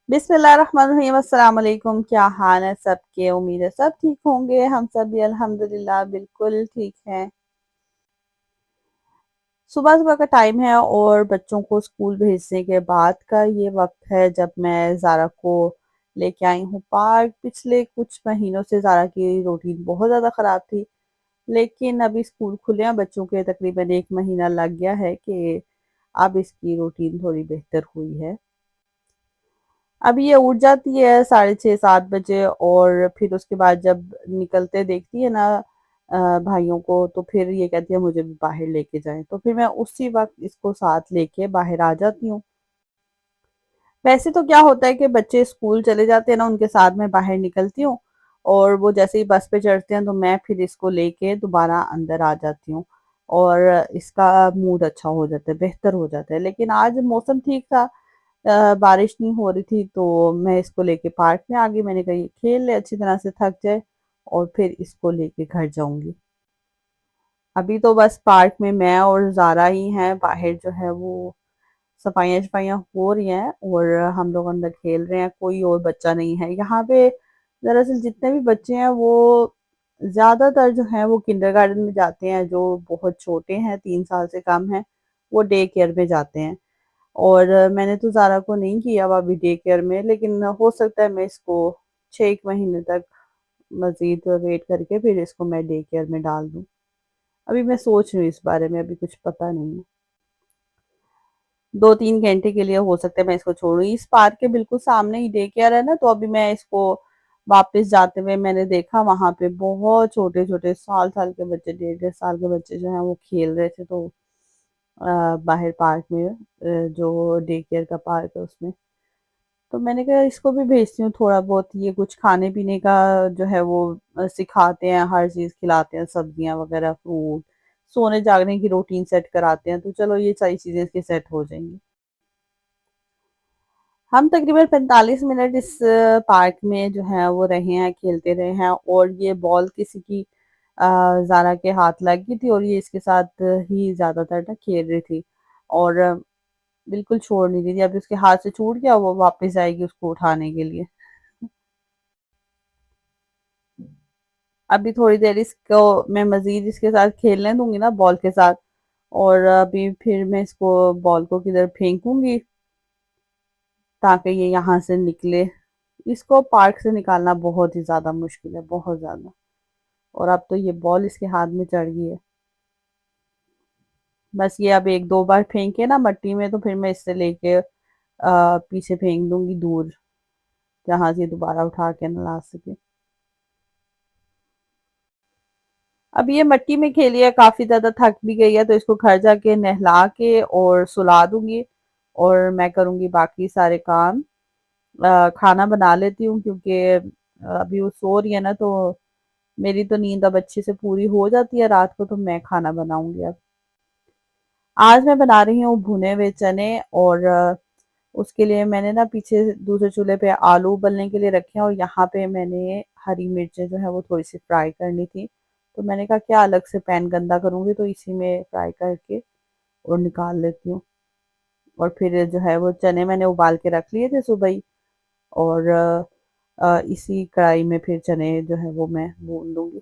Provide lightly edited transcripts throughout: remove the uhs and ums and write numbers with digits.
बिस्मिल्लाहिर्रहमानिर्रहीम, अस्सलाम वालेकुम। क्या हाल है सबके? उम्मीद है सब ठीक होंगे। हम सब भी अल्हम्दुलिल्लाह बिल्कुल ठीक हैं। सुबह सुबह का टाइम है और बच्चों को स्कूल भेजने के बाद का ये वक्त है जब मैं ज़ारा को लेके आई हूँ पार्क। पिछले कुछ महीनों से ज़ारा की रूटीन बहुत ज़्यादा ख़राब थी, लेकिन अभी स्कूल खुले हैं बच्चों के, तकरीबन 1 महीना लग गया है कि अब इसकी रूटीन थोड़ी बेहतर हुई है। अब ये उठ जाती है 6:30-7 बजे और फिर उसके बाद जब निकलते देखती है ना भाइयों को, तो फिर ये कहती है मुझे भी बाहर लेके जाएं, तो फिर मैं उसी वक्त इसको साथ लेके बाहर आ जाती हूँ। वैसे तो क्या होता है कि बच्चे स्कूल चले जाते हैं ना, उनके साथ मैं बाहर निकलती हूँ और वो जैसे ही बस पे चढ़ते हैं तो मैं फिर इसको लेके दोबारा अंदर आ जाती हूँ और इसका मूड अच्छा हो जाता है, बेहतर हो जाता है। लेकिन आज मौसम ठीक था, बारिश नहीं हो रही थी, तो मैं इसको लेके पार्क में आ गई। मैंने कहा ये खेल ले अच्छी तरह से, थक जाए और फिर इसको लेके घर जाऊंगी। अभी तो बस पार्क में मैं और ज़ारा ही हैं, बाहर जो है वो सफाइयाँ हो रही हैं और हम लोग अंदर खेल रहे हैं, कोई और बच्चा नहीं है यहाँ पे। दरअसल जितने भी बच्चे हैं वो ज़्यादातर जो हैं वो किंडरगार्टन में जाते हैं, जो बहुत छोटे हैं 3 साल से कम हैं वो डे केयर में जाते हैं। और मैंने तो ज़ारा को नहीं किया हुआ अभी डे केयर में, लेकिन हो सकता है मैं इसको 6 महीने तक मज़ीद वेट करके फिर इसको मैं डे केयर में डाल दूँ। अभी मैं सोच रही हूँ इस बारे में, अभी कुछ पता नहीं है। 2-3 घंटे के लिए हो सकता है मैं इसको छोड़ूँ। इस पार्क के बिल्कुल सामने ही डे केयर है ना, तो अभी मैं इसको वापस जाते हुए मैंने देखा वहाँ पे बहुत छोटे-छोटे साल-साल के बच्चे, डेढ़-डेढ़ साल के बच्चे जो हैं वो खेल रहे थे, तो बाहर पार्क में, जो डे केयर का पार्क है उसमें। तो मैंने कहा इसको भी भेजती हूँ थोड़ा बहुत, ये कुछ खाने-पीने का जो है वो सिखाते हैं, हर चीज़ खिलाते हैं, सब्जियाँ वगैरह, फ्रूट, सोने-जागने की रूटीन सेट कराते हैं, तो चलो ये सारी चीज़ें इसकी सेट हो जाएँगी। हम तकरीबन 45 मिनट इस पार्क में जो है वो रहे हैं, खेलते रहे हैं और ये बॉल किसी की ज़ारा के हाथ लग गई थी और ये इसके साथ ही ज़्यादातर ना खेल रही थी और बिल्कुल छोड़ नहीं रही थी। अभी उसके हाथ से छूट गया, वो वापस आएगी उसको उठाने के लिए। अभी थोड़ी देर इसको मैं मज़ीद इसके साथ खेलने दूँगी ना बॉल के साथ, और अभी फिर मैं इसको बॉल को किधर फेंकूँगी ताकि ये यहाँ से निकले। इसको पार्क से निकालना बहुत ही ज़्यादा मुश्किल है, बहुत ज़्यादा। और अब तो ये बॉल इसके हाथ में चढ़ गई है। बस ये अब 1-2 बार फेंके ना मट्टी में, तो फिर मैं इससे लेके पीछे फेंक दूँगी दूर, जहाँ से ये दोबारा उठा के ना ला सके। अब ये मिट्टी में खेली है, काफ़ी ज़्यादा थक भी गई है, तो इसको घर जाके नहला के और सुला दूँगी और मैं करूँगी बाकी सारे काम। खाना बना लेती हूँ क्योंकि अभी वो सो रही है ना, तो मेरी तो नींद अब अच्छे से पूरी हो जाती है रात को, तो मैं खाना बनाऊँगी अब। आज मैं बना रही हूँ भुने हुए चने और उसके लिए मैंने ना पीछे दूसरे चूल्हे पे आलू उबलने के लिए रखे हैं और यहाँ पे मैंने हरी मिर्चें जो है वो थोड़ी सी फ्राई करनी थी। तो मैंने कहा क्या अलग से पैन गंदा करूँगी, तो इसी में फ्राई करके और निकाल लेती हूँ। और फिर जो है वो चने मैंने उबाल के रख लिए थे सुबह ही और इसी कढ़ाई में फिर चने जो है वो मैं भून लूँगी।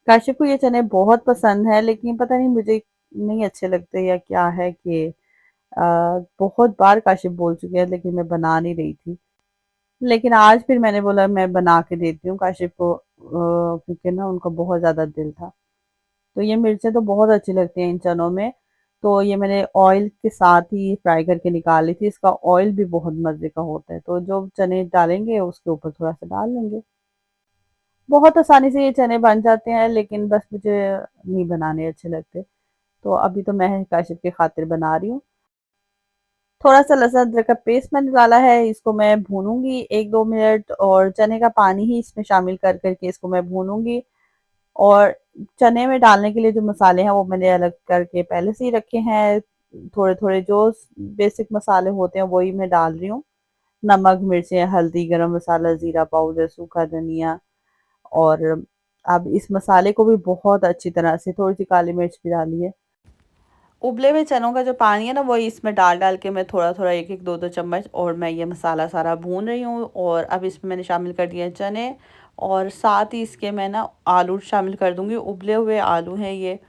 काशिफ़ को ये चने बहुत पसंद है, लेकिन पता नहीं मुझे नहीं अच्छे लगते या क्या है कि अ, बहुत बार काशिफ़ बोल चुके हैं, लेकिन मैं बना नहीं रही थी। लेकिन आज फिर मैंने बोला मैं बना के देती हूँ काशिफ़ को, क्योंकि ना उनका बहुत ज़्यादा दिल था। तो ये मिर्चें तो बहुत अच्छी लगती हैं इन चनों में, तो ये मैंने ऑयल के साथ ही फ्राई करके निकाल ली थी। इसका ऑयल भी बहुत मज़े का होता है, तो जो चने डालेंगे उसके ऊपर थोड़ा-सा डाल लेंगे। बहुत आसानी से ये चने बन जाते हैं, लेकिन बस मुझे नहीं बनाने अच्छे लगते। तो अभी तो मैं काशिफ़ की खातिर बना रही हूँ। थोड़ा-सा लहसुन अदरक का पेस्ट मैंने डाला है, इसको मैं भूनूँगी 1-2 मिनट और चने का पानी ही इसमें शामिल कर कर के इसको मैं भूनूँगी। और चने में डालने के लिए जो मसाले हैं वो मैंने अलग करके पहले से ही रखे हैं। थोड़े-थोड़े जो बेसिक मसाले होते हैं वही मैं डाल रही हूँ। नमक, मिर्चें, हल्दी, गरम मसाला, ज़ीरा पाउडर, सूखा धनिया और अब इस मसाले को भी बहुत अच्छी तरह से, थोड़ी-सी काली मिर्च भी डाली है उबले हुए चनों का जो पानी है ना, वो इसमें डाल-डाल के मैं थोड़ा-थोड़ा, 1-1, 2-2 चम्मच, और मैं ये मसाला सारा भून रही हूँ। और अब इसमें मैंने शामिल कर दिए हैं चने, और साथ ही इसके मैं ना आलू शामिल कर दूँगी। उबले हुए आलू हैं ये।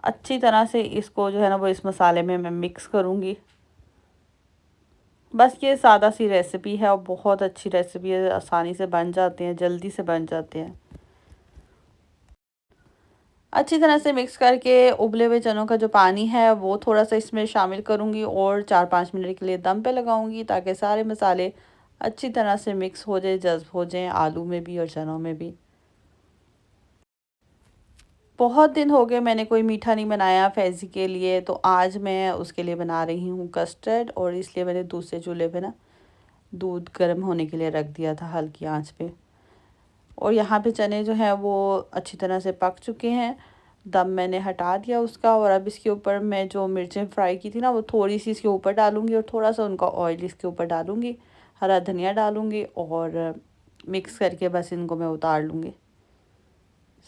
अच्छी तरह से इसको जो है ना वो इस मसाले में मैं मिक्स करूँगी। बस ये सादा सी रेसिपी है और बहुत अच्छी रेसिपी है, आसानी से बन जाते हैं, जल्दी से बन जाते हैं। अच्छी तरह से मिक्स करके उबले हुए चनों का जो पानी है वो थोड़ा-सा इसमें शामिल करूँगी और 4-5 मिनट के लिए दम पे लगाऊँगी, ताकि सारे मसाले अच्छी तरह से मिक्स हो जाए, जज़्ब हो जाएँ आलू में भी और चनों में भी। बहुत दिन हो गए मैंने कोई मीठा नहीं बनाया फ़ैज़ी के लिए, तो आज मैं उसके लिए बना रही हूँ कस्टर्ड, और इसलिए मैंने दूसरे चूल्हे पे ना दूध गर्म होने के लिए रख दिया था हल्की आँच पे। और यहाँ पे चने जो हैं वो अच्छी तरह से पक चुके हैं। दम मैंने हटा दिया उसका, और अब इसके ऊपर मैं जो मिर्चें फ्राई की थी ना, वो थोड़ी-सी इसके ऊपर डालूँगी, और थोड़ा-सा उनका ऑयल इसके ऊपर डालूँगी। हरा धनिया डालूँगी, और मिक्स करके बस इनको मैं उतार लूँगी।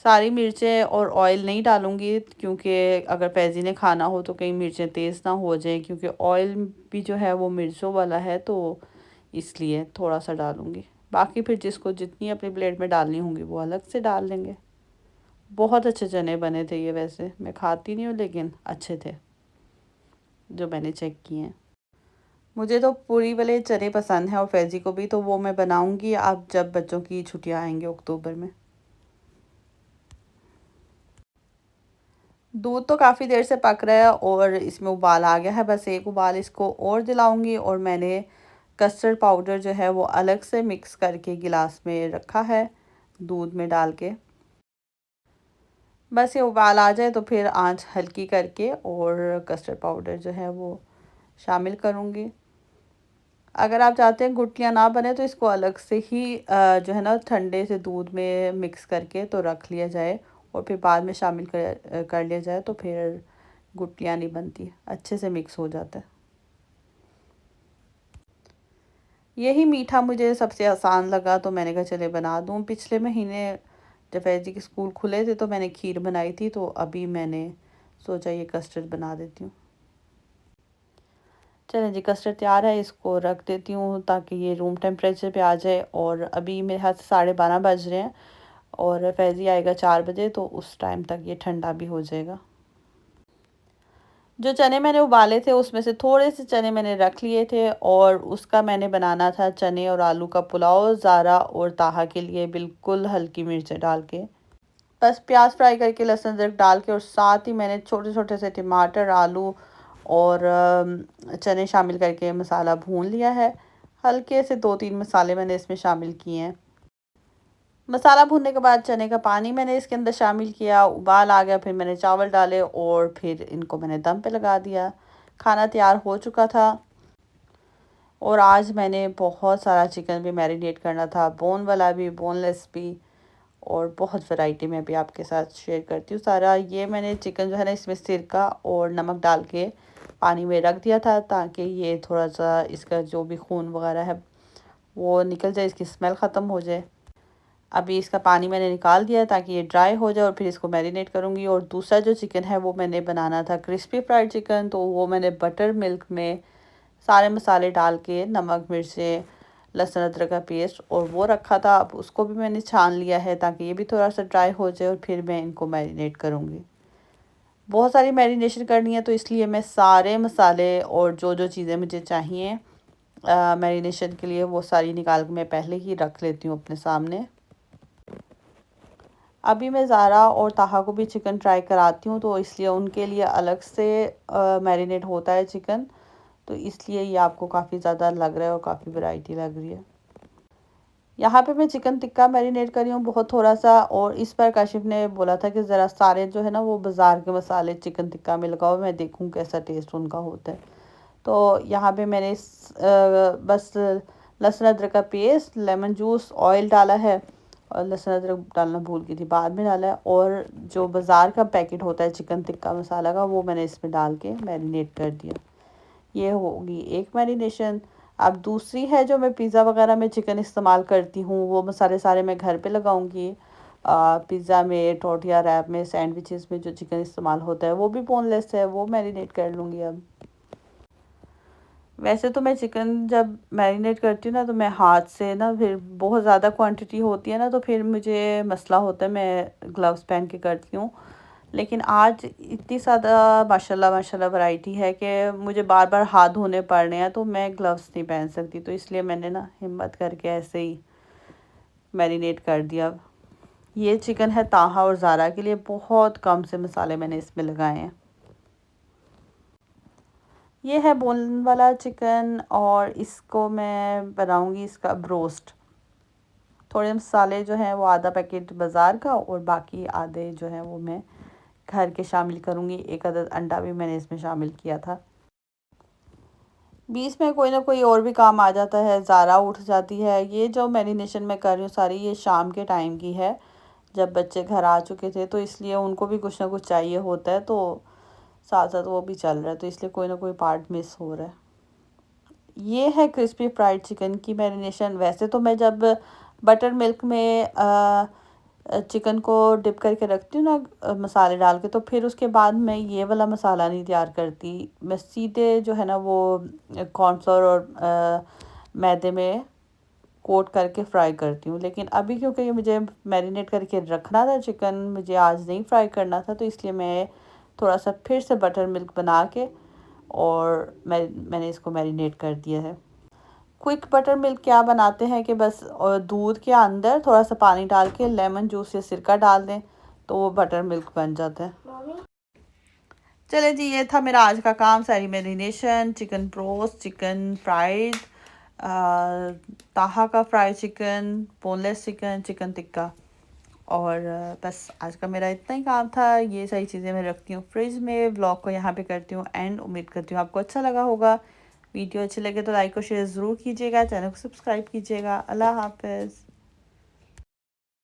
सारी मिर्चें और ऑयल नहीं डालूँगी, क्योंकि अगर फ़ैज़ी ने खाना हो तो कहीं मिर्चें तेज़ ना हो जाएँ, क्योंकि ऑयल भी जो है वो मिर्चों वाला है, तो इसलिए थोड़ा-सा डालूँगी। बाकी फिर जिसको जितनी अपनी प्लेट में डालनी होंगी वो अलग से डाल लेंगे। बहुत अच्छे चने बने थे ये, वैसे मैं खाती नहीं हूँ लेकिन अच्छे थे, जो मैंने चेक किए हैं। मुझे तो पूरी वाले चने पसंद हैं, और फ़ैज़ी को भी, तो वो मैं बनाऊँगी अब जब बच्चों की छुट्टियाँ आएँगी अक्टूबर में। दूध तो काफ़ी देर से पक रहा है और इसमें उबाल आ गया है, बस एक उबाल इसको और दिलाऊँगी, और मैंने कस्टर्ड पाउडर जो है वो अलग से मिक्स करके गिलास में रखा है, दूध में डाल के। बस ये उबाल आ जाए तो फिर आँच हल्की करके और कस्टर्ड पाउडर जो है वो शामिल करूँगी। अगर आप चाहते हैं गुठलियाँ ना बने, तो इसको अलग से ही जो है ना ठंडे से दूध में मिक्स करके तो रख लिया जाए, और फिर बाद में शामिल कर लिया जाए, तो फिर गुठलियाँ नहीं बनती, अच्छे से मिक्स हो जाता है। यही मीठा मुझे सबसे आसान लगा, तो मैंने कहा चले बना दूँ। पिछले महीने जब फैज़ी के स्कूल खुले थे तो मैंने खीर बनाई थी, तो अभी मैंने सोचा ये कस्टर्ड बना देती हूँ। चलें जी, कस्टर्ड तैयार है, इसको रख देती हूँ ताकि ये रूम टेम्परेचर पे आ जाए। और अभी मेरे हाथ से 12:30 बज रहे हैं, और फैज़ी आएगा 4 बजे, तो उस टाइम तक ये ठंडा भी हो जाएगा। जो चने मैंने उबाले थे उसमें से थोड़े से चने मैंने रख लिए थे, और उसका मैंने बनाना था चने और आलू का पुलाव ज़ारा और ताहा के लिए, बिल्कुल हल्की मिर्च डाल के। बस प्याज फ्राई करके, लहसुन अदरक डाल के, और साथ ही मैंने छोटे-छोटे से टमाटर, आलू और चने शामिल करके मसाला भून लिया है। हल्के से 2-3 मसाले मैंने इसमें शामिल किए हैं। मसाला भूनने के बाद चने का पानी मैंने इसके अंदर शामिल किया, उबाल आ गया, फिर मैंने चावल डाले, और फिर इनको मैंने दम पे लगा दिया। खाना तैयार हो चुका था। और आज मैंने बहुत सारा चिकन भी मैरिनेट करना था, बोन वाला भी, बोनलेस भी, और बहुत वैरायटी मैं भी आपके साथ शेयर करती हूँ सारा। ये मैंने चिकन जो है ना, इसमें सिरका और नमक डाल के पानी में रख दिया था, ताकि ये थोड़ा-सा इसका जो भी खून वगैरह है वो निकल जाए, इसकी स्मेल ख़त्म हो जाए। अभी इसका पानी मैंने निकाल दिया है ताकि ये ड्राई हो जाए, और फिर इसको मैरिनेट करूँगी। और दूसरा जो चिकन है वो मैंने बनाना था क्रिस्पी फ्राइड चिकन, तो वो मैंने बटर मिल्क में सारे मसाले डाल के, नमक, मिर्चें, लहसुन अदरक का पेस्ट, और वो रखा था। अब उसको भी मैंने छान लिया है ताकि ये भी थोड़ा-सा ड्राई हो जाए, और फिर मैं इनको मैरिनेट करूँगी। बहुत सारी मैरिनेशन करनी है, तो इसलिए मैं सारे मसाले और जो-जो चीज़ें मुझे चाहिए मैरिनेशन के लिए, वो सारी निकाल के मैं पहले ही रख लेती हूँ अपने सामने। अभी मैं ज़ारा और ताहा को भी चिकन ट्राई कराती हूँ, तो इसलिए उनके लिए अलग से मैरिनेट होता है चिकन, तो इसलिए ये आपको काफ़ी ज़्यादा लग रहा है और काफ़ी वैरायटी लग रही है। यहाँ पे मैं चिकन टिक्का मैरिनेट कर रही हूँ बहुत थोड़ा-सा, और इस बार काशिफ़ ने बोला था कि ज़रा सारे जो है ना वो बाज़ार के मसाले चिकन टिक्का में लगाओ, मैं देखूँ कैसा टेस्ट उनका होता है। तो यहाँ पे मैंने बस लहसुन अदरक का पेस्ट, लेमन जूस, ऑयल डाला है, और लहसुन अदरक डालना भूल गई थी, बाद में डाला है। और जो बाज़ार का पैकेट होता है चिकन टिक्का मसाला का, वो मैंने इसमें डाल के मैरिनेट कर दिया। ये होगी एक मैरिनेशन। अब दूसरी है जो मैं पिज़्ज़ा वगैरह में चिकन इस्तेमाल करती हूँ, वो मसाले सारे मैं घर पे लगाऊंगी। पिज़्ज़ा में, टोर्टिया रैप में, सैंडविचेस में जो चिकन इस्तेमाल होता है वो भी बोनलेस है, वो मैरिनेट कर लूँगी अब। वैसे तो मैं चिकन जब मैरिनेट करती हूँ ना तो मैं हाथ से ना, फिर बहुत ज़्यादा क्वांटिटी होती है ना तो फिर मुझे मसला होता है, मैं ग्लव्स पहन के करती हूँ। लेकिन आज इतनी ज़्यादा माशाल्लाह माशाल्लाह वैरायटी है कि मुझे बार बार हाथ धोने पड़ रहे हैं, तो मैं ग्लव्स नहीं पहन सकती, तो इसलिए मैंने ना हिम्मत करके ऐसे ही मैरिनेट कर दिया। ये चिकन है ताहा और ज़ारा के लिए, बहुत कम से मसाले मैंने इसमें लगाए हैं। ये है बोन वाला चिकन और इसको मैं बनाऊंगी इसका ब्रोस्ट। थोड़े मसाले जो हैं वो आधा पैकेट बाज़ार का और बाकी आधे जो हैं वो मैं घर के शामिल करूँगी। एक अदद अंडा भी मैंने इसमें शामिल किया था। बीच में कोई ना कोई और भी काम आ जाता है, ज़ारा उठ जाती है। ये जो मैरिनेशन मैं कर रही हूँ सारी, ये शाम के टाइम की है, जब बच्चे घर आ चुके थे, तो इसलिए उनको भी कुछ ना कुछ चाहिए होता है, तो साथ साथ वो भी चल रहा है, तो इसलिए कोई ना कोई पार्ट मिस हो रहा है। ये है क्रिस्पी फ्राइड चिकन की मैरिनेशन। वैसे तो मैं जब बटर मिल्क में चिकन को डिप करके रखती हूँ ना, मसाले डाल के, तो फिर उसके बाद मैं ये वाला मसाला नहीं तैयार करती। मैं सीधे जो है ना वो कॉर्नफ्लोर और मैदे में कोट करके फ्राई करती हूँ। लेकिन अभी क्योंकि ये मुझे मैरिनेट करके रखना था चिकन, मुझे आज नहीं फ्राई करना था, तो इसलिए मैं थोड़ा सा फिर से बटर मिल्क बना के और मैंने इसको मैरिनेट कर दिया है। क्विक बटर मिल्क क्या बनाते हैं कि बस दूध के अंदर थोड़ा सा पानी डाल के लेमन जूस या सिरका डाल दें, तो वो बटर मिल्क बन जाता है। चले जी, ये था मेरा आज का काम, सारी marination, chicken broast, chicken fried, ताहा का fried chicken, boneless chicken, chicken tikka, और बस आज का मेरा इतना ही काम था। ये सारी चीज़ें मैं रखती हूँ फ्रिज में। व्लॉग को यहाँ पे करती हूँ एंड। उम्मीद करती हूँ आपको अच्छा लगा होगा। वीडियो अच्छी लगे तो लाइक और शेयर ज़रूर कीजिएगा, चैनल को सब्सक्राइब कीजिएगा। अल्लाह हाफ़िज़।